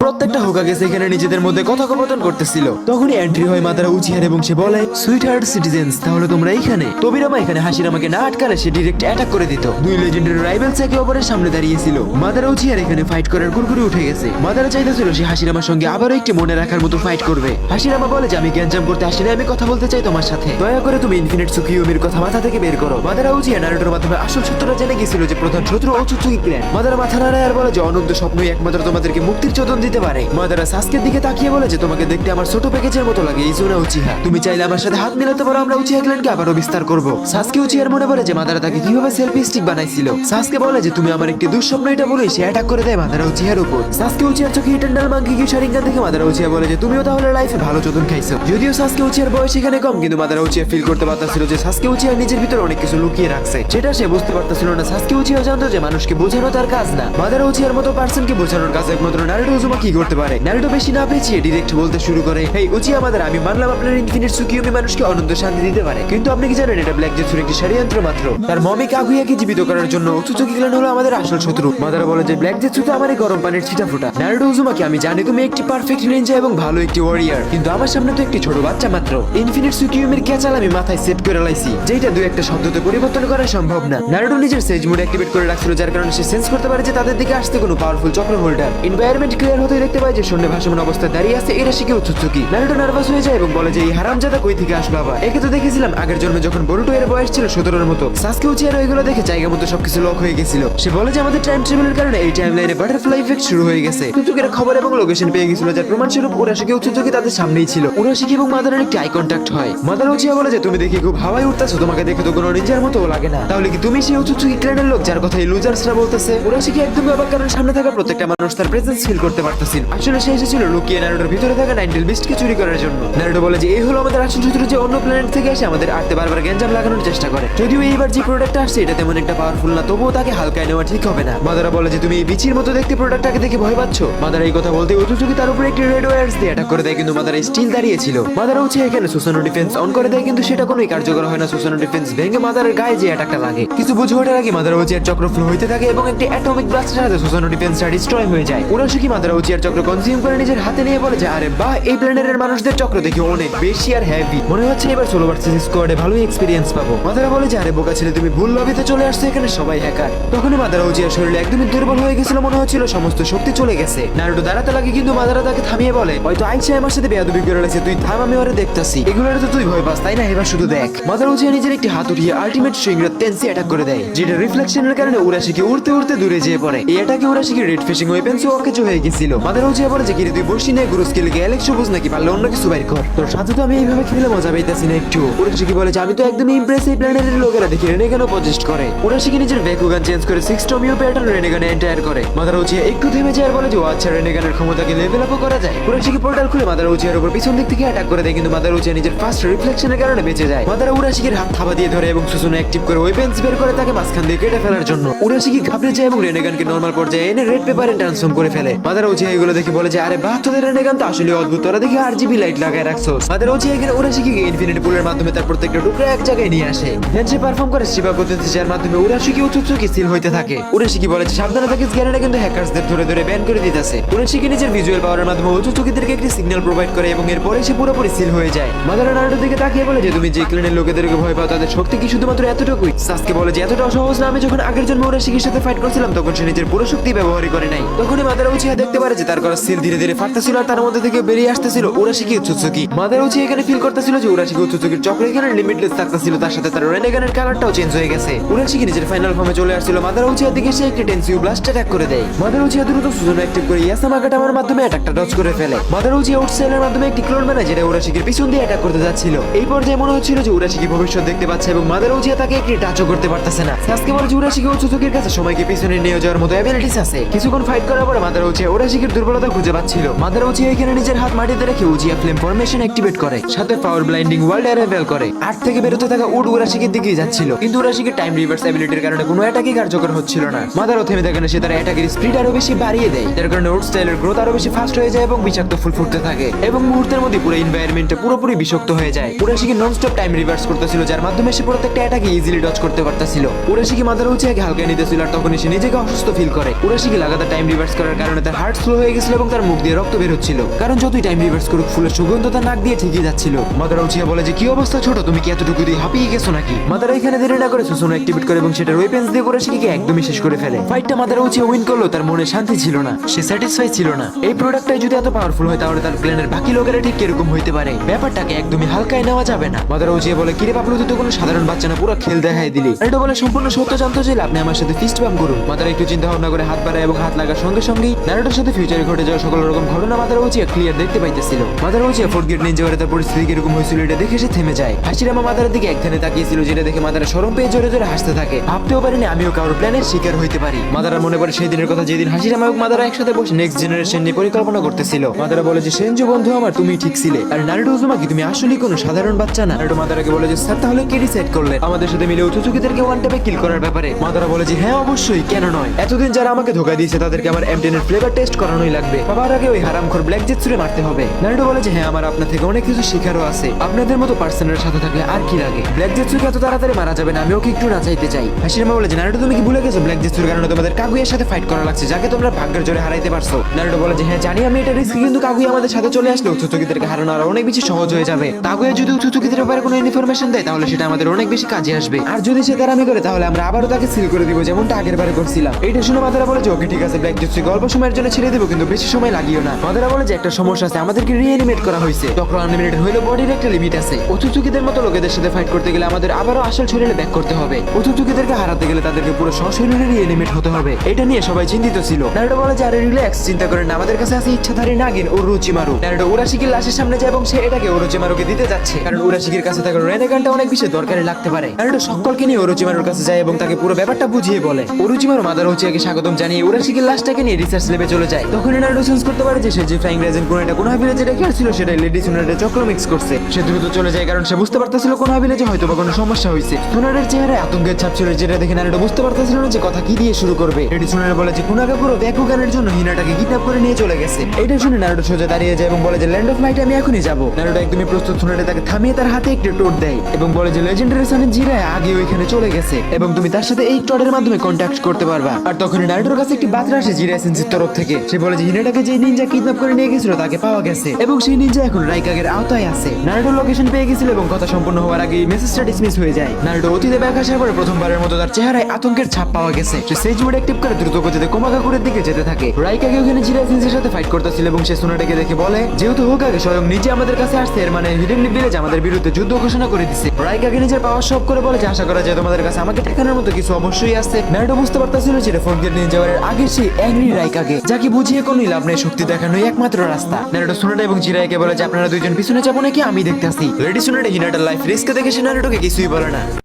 প্রত্যেকটা হোকাগে সেখানে নিজেদের মধ্যে কথোপকথন করতেছিল। তখনই এন্ট্রি হয় মাদারা উচিহার এবং সে বলে, সুইট হার্ট সিটিজেন্স, তাহলে তোমরা এইখানে। তবিরামা এখানে হাসিরামাকে না আটকালে সে ডিরেক্ট অ্যাটাক করে দিত। দুই লেজেন্ডারি রাইভালস একে অপরের সামনে দাঁড়িয়েছিল। মাদারা উচিহার এখানে ফাইট করার গুড়গুড়ি উঠে গেছে। মাদারা চাইতেছিল সে হাসিরামার সঙ্গে আবারও একটি মনে রাখার মতো ফাইট করবে। হাসিরামা বলে যে আমি গ্যাঞ্জাম করতে আসিনি, আমি কথা বলতে চাই তোমার সাথে। দয়া করে তুমি ইনফিনিট সুকিউমির কথা মাথা থেকে বের করো। মাদারা উচিহা নারুটোর মাধ্যমে আসল সত্যটা জেনে গিয়েছিল যে প্রধান শত্রু ওচুৎসুকি ক্ল্যান। মাদারা মাথা নাড়ায় আর বলে যে অনন্ত স্বপ্নই একমাত্র তোমাদেরকে মুক্তির চোদন দিতে পারে। মাদারা সাসকের দিকে তাকিয়ে বলে যে তোমাকে দেখতে আমার ছোট প্যাকেজের মতো লাগে ইজুনা উচিহা, তুমি চাইলে আমার সাথে হাত মিলাতে পারো, আমরা উচিহা ক্ল্যানকে আবারও বিস্তার করব। সাসকে উচিহার মনে পড়ে যে মাদারা তাকে কিভাবে সেলফি স্টিক বানাইছিল। সাসকে বলে যে তুমি আমার একটি দুঃস্বপ্ন, এটা বলেই সে অ্যাটাক করে দেয় মাদারা উচিহার উপর। সাসকে উচিহার চোখে ইটারনাল মাঙ্কি কিউ শারিঙ্গান দেখে মাদারা উচিহা বলে যে তুমিও তাহলে লাইফে ভালো চোদন খাইছো। যদিও সাসকে উচিহার বয়স এখানে কম, কিন্তু মাদারা উচিহা ফিল করতে পারতেছিল যে সাসকে উচিহা নিজের ভিতরে অনেক কিছু লুকিয়ে রাখছে, যেটা সে বুঝতে পারতেছিল না। সাসকে উচিহা জানতো যে মানুষকে বোঝানো তার কাজ না, মাদারা উচিহার মতো পার্সনকে বোঝানোর কাজ একমাত্র নারুটো উজুমাকি করতে পারে। নারুটো বেশি না পেঁচিয়ে ডিরেক্ট বলতে শুরু করে, হেই উচিহা মাদারা, আমি মানলাম আপনার ইনফিনিট সুকিউমি মানুষকে অনন্ত শান্তি দিতে পারে, কিন্তু আপনি কি জানেন এটা ব্ল্যাক জেটসুর একটি ষড়যন্ত্র মাত্র। তার মমি কাগুয়াকে জীবিত করার জন্য ওচুৎসুকি ক্ল্যান হলো আমাদের আসল শত্রু। মাদারা বলে যে ব্ল্যাক জেটসু তো আমার এই গরম পানির ছিটাফোঁটা। নারুটো উজুমাকি, আমি জানি তুমি একটি পারফেক্ট নিনজা এবং ভালো একটি ওয়ারিয়ার, কিন্তু আমার সামনে তো একটি ছোট বাচ্চা মাত্র। ইনফিনিট সুকিউমির ক্যাচাল আমি মাথায় সেট করে লাইছি, যেটা দুই একটা শব্দতে পরিবর্তন করা সম্ভব না। নারুটো নিজের সেজ মোড অ্যাক্টিভেট করে রাখছিল, যার কারণে সে সেন্স করতে পারে যে তাদের দিকে আসতে কোনো পাওয়ারফুল চক্র হোল্ডার। এনভায়রনমেন্ট ক্লিয়ার হতে দেখতে পায় যে শূন্য ভাসমান অবস্থায় দাঁড়িয়ে আছে ইরাশিকি ওচুৎসুকি। নারুটো নার্ভাস হয়ে যায় এবং বলে যে এই হারামজাদা কই থেকে আসলো আবার, একে তো দেখেছিলাম আগের জন্মে যখন বরুটো এর বয়স ছিল 17 মতো। সাসকে উচিহার এগুলো দেখে জায়গা মতো সবকিছু লক হয়ে গেছিল। সে বলে যে আমাদের টাইম ট্রাভেলের কারণে এই টাইমলাইনে বাটারফ্লাই ইফেক্ট শুরু হয়ে গেছে। ওচুৎসুকির খবর এবং লোকেশন পেয়ে গেছিল, যার প্রমাণস্বরূপ উরাশিকি ওচুৎসুকি তাদের সামনেই ছিল। উরাশিকি এবং মাদারার একটি আই কন্টাক্ট হয়। মাদারা উচিহা বলে যে তুমি দেখি খুব হাওয়ায় উঠতেছো, তোমাকে দেখে তো কোনো নিনজার মতো লাগে না, তাহলে কি তুমি সেই ওচুৎসুকি ক্ল্যানের লোক যার কথা এই লুজার্সরা বলতেছে? উরাশিকি একদম অবাক, কারণ সামনে থাকা প্রত্যেকটা মানুষ তার প্রেজেন্স ফিল করতে পারতেছিল। আসলে সে এসেছিল লুকিয়ে নারুটোর ভিতরে থাকা নাইনটেল বিস্টকে চুরি করার জন্য। নারুটো বলে যে এই হলো আমাদের আসল শত্রু, যে অন্য প্ল্যানেট থেকে এসে আমাদের আর্তে বারবার গ্যাঞ্জাম লাগানোর চেষ্টা করে। যদিও এইবার যে প্রোডাক্টটা আসছে এটা তেমন একটা পাওয়ারফুল না, তবুও তাকে হালকায় নেওয়া ঠিক হবে না। মাদারা বলে যে তুমি এই বিচির মতো দেখতে প্রোডাক্টটাকে দেখে ভয় পাচ্ছ। মাদারা এই কথা বলতে ওচুৎসুকি তার উপরে একটি রেড ওয়্যারস দিয়ে অ্যাটাক করে দেয়, কিন্তু মাদারা স্টিল দাঁড়িয়ে ছিল। মাদারা উচিহা এখানে সুসানো ডিফেন্স অন করে দেয়, কিন্তু সেটা কোনোই কার্যকর হয় না। সুসানো ডিফেন্স ভেঙে মাদারের গায়ে যে অ্যাটাকটা লাগে, কিছু বুঝে ওঠার আগে মাদারা উচিহার চক্র ফ্লো হইতে থাকে এবং একটি অ্যাটমিক ব্লাস্টের সাথে সুসানো ডিফেন্সটা ডিস্ট্রয় হয়ে যায়। উরাশিকি মাদারা উচিহার চক্র কনজিউম করে নিজের হাতে নিয়ে বলে যে আরে বাহ, এই প্ল্যানেটের মানুষদের চক্র দেখি অনেক বেশি আর হেভি, মনে হচ্ছে এবার সোলো ভার্সেস স্কোয়াডে ভালোই এক্সপেরিয়েন্স পাবো। মাদারা বলে যে আরে বোকা ছেলে, তুমি ভুল লবিতে চলে আসছো, এখানে সবাই হ্যাকার। তখনই মাদারা উচিহার শরীরে একদমই দুর্বল হয়ে গেছিল, মনে হচ্ছিল সমস্ত শক্তি চলে গেছে। নারুটো দাঁড়াতে লাগে, কিন্তু মাদারা তাকে থামিয়ে বলে হয়তো আইসা আমার সাথে বেয়াদবি করে রয়েছে, তুই থাম, আমি ওরে দেখতাছি। এগুলোর তো তুই ভয় পাস তাই না, এবার শুধু দেখ। মাদারা উচিহা নিজের একটি হাত উঠিয়ে আল্টিমেট সুইংরা টেন্সি অ্যাটাক করে দেয়, যেটা রিফ্লেকশনের কারণে উরাশিকি উড়তে উড়তে দূরে যেয়ে পড়ে। এই অ্যাটাকে উরাশিকি রেড ফিশিং ওয়েপেন্স অকেজ হয়ে গেছিল। মাদারা উচিহা বলে যে কিরে তুই বসি না গুরু স্কিল গ্যালাক্সি সবুজ নাকি, পারলে অন্য কিছু বাইর কর, তোর সাথে তো আমি এইভাবে খেলে মজা পাইতাছি না একটু। উরাশিকি বলে যে আমি তো একদমই ইমপ্রেস, এই প্ল্যানেটের লোকেরা দেখি রেনেগানও পজেস্ট করে। উরাশিকি নিজের ভ্যাকুগান চেঞ্জ করে 6 টমিও প্যাটার্ন রেনেগানে এন্টার করে। মাদারা উচিহা একটু থেমে যায় আর বলে যে ও আচ্ছা, রেনেগানের ক্ষমতাকে লেভেল আপও করা যায়। উরাশিকি পোর্টাল খুলে মাদারা উচিহার উপর পিছন দিক থেকে অ্যাটাক করে দেয়, কিন্তু মাদারা উচিহা নিজের ফার্স্ট রিফ্লেকশনের কারণে বেঁচে যায়। মাদারা উরাশিকির হাত থাবা দিয়ে ধরে এবং সুসুনো অ্যাক্টিভ করে ওয়েপেন্স বের করে তাকে মাঝখান দিয়ে কেটে ফেলার জন্য। উরাশিকি ঘাবড়ে যায় এবং রেনেগানকে নরমাল পর্যায়ে এনে রেড পেপারে ট্রান্সফর্ম করে ফেলে। মাদারা উচিহা এগুলো দেখে বলে যে আরে বাহ, তোদের রেনেগান তো আসলে অদ্ভুত, তোরা দেখি আরজিবি লাইট লাগায় রাখছোস। মাদারা উচিহা এখানে উরাশিকিকে ইনফিনিটি পুলের মাধ্যমে তার প্রত্যেকটা টুকরা এক জায়গায় নিয়ে আসে। দেন সে পারফর্ম করে শিবা পদ্ধতি, যার মাধ্যমে উরাশিকি ওচুৎসুকি সিল হইতে থাকে। উরাশিকি বলে যে সাবধানে থাকিস, গ্যারেনা কিন্তু হ্যাকারসদের ধরে ধরে ব্যান করে দিতেছে। উরাশিকি নিজের ভিজুয়াল পাওয়ারের মাধ্যমে ওচুৎসুকিদেরকে একটি সিগন্যাল প্রোভাইড করে এবং এরপরে সে পুরোপুরি সিল হয়ে যায়। মাদারা নারুটোর দিকে তাকিয়ে বলে যে তুমি যে ক্ল্যানের লোকেদেরকে ভয় পাও তাদের শক্তি কি শুধুমাত্র এতটুকুই? সাসকে বলে যে এতটা সহজ না, আমি যখন আগের জন্মে উরাশিকির সাথে ফাইট করছিলাম তখন সে নিজের পুরো শক্তি ব্যবহারই করে নাই। তখনই মাদারা উচিহা দেখতে পারে যে তার করা সিল ধীরে ধীরে ফাটতেছিল আর তার মধ্যে থেকে বেরিয়ে আসতেছিল উরাশিকি ওচুৎসুকি। মাদারা উচিহা এখানে ফিল করতেছিল যে উরাশিকি ওচুৎসুকির চক্র এখানে লিমিটলেস থাকতেছিল, তার সাথে তার রেনেগানের কালারটাও চেঞ্জ হয়ে গেছে। উরাশিকি নিজের ফাইনাল ফর্মে চলে আসছিল। মাদারা উচিহার দিকে সে একটি টেন্সিউ ব্লাস্ট অ্যাটাক করে দেয়। মাদারা উচিহা দ্রুত সুজুনো অ্যাক্টিভ করে ইয়াসামাগাটামার মাধ্যমে অ্যাটাকটা ডজ করে ফেলে। মাদারা উচিহা আউটসাইডের মাধ্যমে একটি ক্লোন বানায়, যেটা উরাশিকির পিছন দিয়ে অ্যাটাক করতে যাচ্ছিল। এই পর্যায়ে মনে হচ্ছিল যে উরাশিকি ভবিষ্যৎ দেখতে পাচ্ছে এবং মাদারা উচিহা তাকে একটি টাচও করতে পারতেছে না। সাসকে বলে যে উরাশিকি ওচুৎসুকির কাছে সময়কে পিছনে নিয়ে যাওয়ার মতো অ্যাবিলিটিস আছে। কিছুক্ষণ ফাইট করার পরে মাদারা উচিহা উরাশিকির দুর্বলতা খুঁজে পাচ্ছিল। মাদারা উচিহা এখানে নিজের হাত মাটিতে রেখে উচিহা ফ্লেম ফরমেশন অ্যাক্টিভেট করে, সাথে পাওয়ার ব্লাইন্ডিং ওয়ার্ল্ড অ্যারাইভেল করে। আর্ট থেকে বেরোতে থাকা উড উরাশিকির দিকেই যাচ্ছিল, কিন্তু উরাশিকির টাইম রিভার্স অ্যাবিলিটির কারণে কোনো অ্যাটাকই কার্যকর হচ্ছিল না। মাদারা থেমে থাকে না, সে তার অ্যাটাকের স্পিড আরো বেশি বাড়িয়ে দেয়, যার কারণে উড স্টাইলের গ্রোথ আরো বেশি ফাস্ট হয়ে যায় এবং বিষাক্ত ফুল ফুটতে থাকে এবং মুহূর্তের মধ্যে পুরো এনভায়রনমেন্টটা পুরোপুরি বিষাক্ত হয়ে যায়। উরাশিকি ননস্টপ টাইম রিভার্স করতেছিল, যার মাধ্যমে সে প্রত্যেকটা অ্যাটাকে ইজিলি ডজ করতে পারতেছিল। উরাশিকি মাদারা উচিহাকে হালকা নিতেছিল আর তখনই সে নিজেকে অসুস্থ ফিল করে। উরাশিকি লাগাতার টাইম রিভার্স করার কারণে তার হার্ট স্লো ফুসফুস হয়ে গেছিল এবং তার মুখ দিয়ে রক্ত বের হচ্ছিল, কারণ যতই টাইম রিভার্স করুক ফুলের সুগন্ধ তার নাক দিয়ে ঠিকই যাচ্ছিল। মাদারা উচিয়া বলে যে কি অবস্থা ছোট, তুমি কি এতটুকু দিয়ে হাঁপিয়ে গেছো নাকি? মাদারা এখানে দেরি না করে সুসুনো অ্যাক্টিভেট করে এবং সেটার ওয়েপেন্স দিয়ে কুরাশিকে একদমই শেষ করে ফেলে। ফাইটটা মাদারা উচিয়া উইন করলো, তার মনে শান্তি ছিল না, সে স্যাটিসফাই ছিল না। এই প্রোডাক্টটাই যদি এত পাওয়ারফুল হয় তাহলে তার প্ল্যানের বাকি লোকেরা ঠিক কিরকম হইতে পারে, ব্যাপারটাকে একদমই হালকায় নেওয়া যাবে না। মাদারা উচিয়া বলে কিরে পাবলু, তুই তো কোনো সাধারণ বাচ্চা না, পুরো খেল দেখাই দিলি। এটা বলে সম্পূর্ণ সত্য জানতে চাইলে আপনি আমার সাথে ফিস্ট বাম করুন। মাদারা একটু চিন্তা ভাবনা করে হাত বাড়ায় এবং হাত লাগার সঙ্গে সঙ্গেই নারুটোর সাথে ফিউচারে ঘটে যাওয়া সকল রকম ঘটনা মাদারা উচিয়া ক্লিয়ার দেখতে পাইতেছিল। Madara Uchiha fourth gate ninja তার পরিস্থিতি কিরকম হয়েছিল এটা দেখে সে থেমে যায়। হাসিরামা মাদারার দিকে একধানে তাকিয়েছিল, যেটা দেখে মাদারা শরম পেয়ে জোরে জোরে হাসতে থাকে। ভাবতেও পারিনি আমিও কারোর প্ল্যানের শিকার হইতে পারি। মাদারা মনে পড়ে সেই দিনের কথা, যেদিন হাসিরামা এবং মাদারা একসাথে বসে নেক্সট জেনারেশন নিয়ে পরিকল্পনা করতেছিল। মাদারা বলে যে সেনজু বন্ধু আমার, তুমি ঠিক ছিলে, আর নারুটো উজুমাকি তুমি আসলেই কোনো সাধারণ বাচ্চা না। নারুটো মাদারাকে বলে যে স্যার তাহলে কে ডিসাইড করলেন আমাদের সাথে মিলে উচুচুকিদেরকে ওয়ান ট্যাপে কিল করার ব্যাপারে? মাদারা বলে যে হ্যাঁ অবশ্যই, কেন নয়, এতদিন যারা আমাকে ধোকা দিয়েছে তাদেরকে আমার M10 এর ফ্লেভার টেস্ট করানোই লাগবে, বাবার আগে ওই হারামখোর ব্ল্যাক জেটসুরে মারতে হবে। নারুটো বলে যে হ্যাঁ আমার আপনার থেকে অনেক কিছু শেখারও আছে, আপনাদের মতো পার্সনের সাথে থাকলে আর কি লাগে, ব্ল্যাক জেটসুকে এত তাড়াতাড়ি মারা যাবে না, আমি ওকে একটু না চাইতে চাই। হাসিরামা বলে যে নারুটো তুমি কি ভুলে গেছো ব্ল্যাক জেটসুর কারণে তোমাদের কাগুয়ার সাথে ফাইট করা লাগছে, যাকে তোমরা ভাগ্যের জোরে হারাইতে পারছো। নারুটো বলে যে হ্যাঁ জানি আমি এটা রিস্কি, কিন্তু কাগুয়া আমাদের সাথে চলে আসলে উচুচুকিদেরকে হারানো আর অনেক বেশি সহজ হয়ে যাবে। কাগুয়া যদি উচুচুকিদের ব্যাপারে কোনো ইনফরমেশন দেয় তাহলে সেটা আমাদের অনেক বেশি কাজে আসবে, আর যদি সে তারামি করে তাহলে আমরা আবারও তাকে সিল করে দিব যেমনটা আগের বারে করছিলাম। এইটা শুনে মাদারা বলে যে ওকে ঠিক আছে, ব্ল্যাক জেটসুকে অল্প সময়ের জন্য ছেড়ে দেবো, কিন্তু বেশি সময় লাগিও না। মাদারা বলে যে একটা সমস্যা আছে, আমাদেরকে রিঅ্যানিমেট করা হয়েছে, তখন আনলিমিটেড হইলো বডির একটা লিমিট আছে, উচুচুকিদের মতো লোকেদের সাথে ফাইট করতে গেলে আমাদের আবারও আসল শরীরে ব্যাক করতে হবে, উচুচুকিদেরকে হারাতে গেলে তাদেরকে পুরো সশরীরে রিঅ্যানিমেট হতে হবে। এটা নিয়ে সবাই চিন্তিত ছিল। নারুটো বলে যে আরে রিল্যাক্স, চিন্তা করেন না, আমাদের কাছে আছে ইচ্ছাধারী নাগিন ওরোচিমারু। নারুটো উরাশিকির লাশের সামনে যায় এবং সে এটাকে ওরোচিমারুকে দিতে যাচ্ছে, কারণ উরাশিকির কাছে থাকা রেনেগানটা অনেক বেশি দরকারি লাগতে পারে। নারুটো সকলকে নিয়ে ওরোচিমারুর কাছে যায় এবং তাকে পুরো ব্যাপারটা বুঝিয়ে বলে। ওরোচিমারু মাদারা উচিয়াকে স্বাগতম জানিয়ে উরাশিকির লাশটাকে নিয়ে রিসার্চ ল্যাবে চলে যায়। তখন নারুটো সেন্স করতে পারে যে সে যে ফ্লাইং রেজেন কোন একটা কোনহা ভিলেজে রেখে আসছিল সেটাই লেডি সুনারের চক্র মিক্স করছে। সে দ্রুত চলে যায় কারণ সে বুঝতে পারতেছিল কোনহা ভিলেজে হয়তো বা কোনো সমস্যা হয়েছে। সুনারের চেহারায় আতঙ্কের ছাপ ছিল, যেটা দেখে নারুটো বুঝতে পারতেছিল না যে কথা কি দিয়ে শুরু করবে। লেডি সুনার বলে যে কুনাগা পুরো ব্যাকুগানের জন্য হিনাটাকে কিডন্যাপ করে নিয়ে চলে গেছে। এটা শুনে নারুটো সোজা দাঁড়িয়ে যায় এবং বলে যে ল্যান্ড অফ লাইট আমি এখনই যাব। নারুটো একদমই প্রস্তুত। সুনারে তাকে থামিয়ে তার হাতে একটু টোট দেয় এবং বলে যে লেজেন্ডারি সানের জিরায় আগে ওইখানে চলে গেছে এবং তুমি তার সাথে এই টোটের মাধ্যমে কন্ট্যাক্ট করতে পারবা। আর তখন নারুটোর কাছে একটি বার্তা আসে জিরা এসেন্সির তরফ থেকে। সে বলে যে হিনাটাকে যে নিনজা কিডন্যাপ করে নিয়ে গেছিল তাকে পাওয়া গেছে এবং সেই নিনজা এখন রাইকাগের আওতায় আছে। নারুটো লোকেশন পেয়ে গেছিল এবং কথা সম্পূর্ণ হওয়ার আগে মেসেজটা ডিসমিস হয়ে যায়। নারুটো অতীতে ব্যাক আসার পরে প্রথমবারের মতো তার চেহারায় আতঙ্কের ছাপ পাওয়া গেছে। সে সেজ মোড অ্যাক্টিভ করে দ্রুত গতিতে কোমাগাকুরের দিকে যেতে থাকে। রাইকাগে ওখানে জিরা এসেন্সির সাথে ফাইট করতেছিল এবং সে সুনাটাকে দেখে বলে যেহেতু হোকাগে স্বয়ং নিজে আমাদের কাছে আসছে, এর মানে হিডেন ভিলেজ আমাদের বিরুদ্ধে যুদ্ধ ঘোষণা করে দিছে। রাইকাগে নিজের পাওয়ার সব করে বলে যে আশা করা যায় তোমাদের কাছে আমাকে ঠেকানোর মতো কিছু অবশ্যই আছে। নারুটো বুঝতে পারতেছিল যে ফোর্থ গেট নিনজা ওয়ারের আগে সেই অ্যাংরি রাইকাগে, যাকে বুঝিয়ে কোনই লাভ নেই, শক্তি দেখানোই একমাত্র রাস্তা। নারুটো সুনাটা এবং জিরাইকে বলে যে আপনারা দুইজন পিছনে যাবো নাকি আমি দেখতে আসি। লেডি সুনাটা হিনাটার লাইফ রিস্ক দেখে সে নারুটোকে কিছুই বলে না।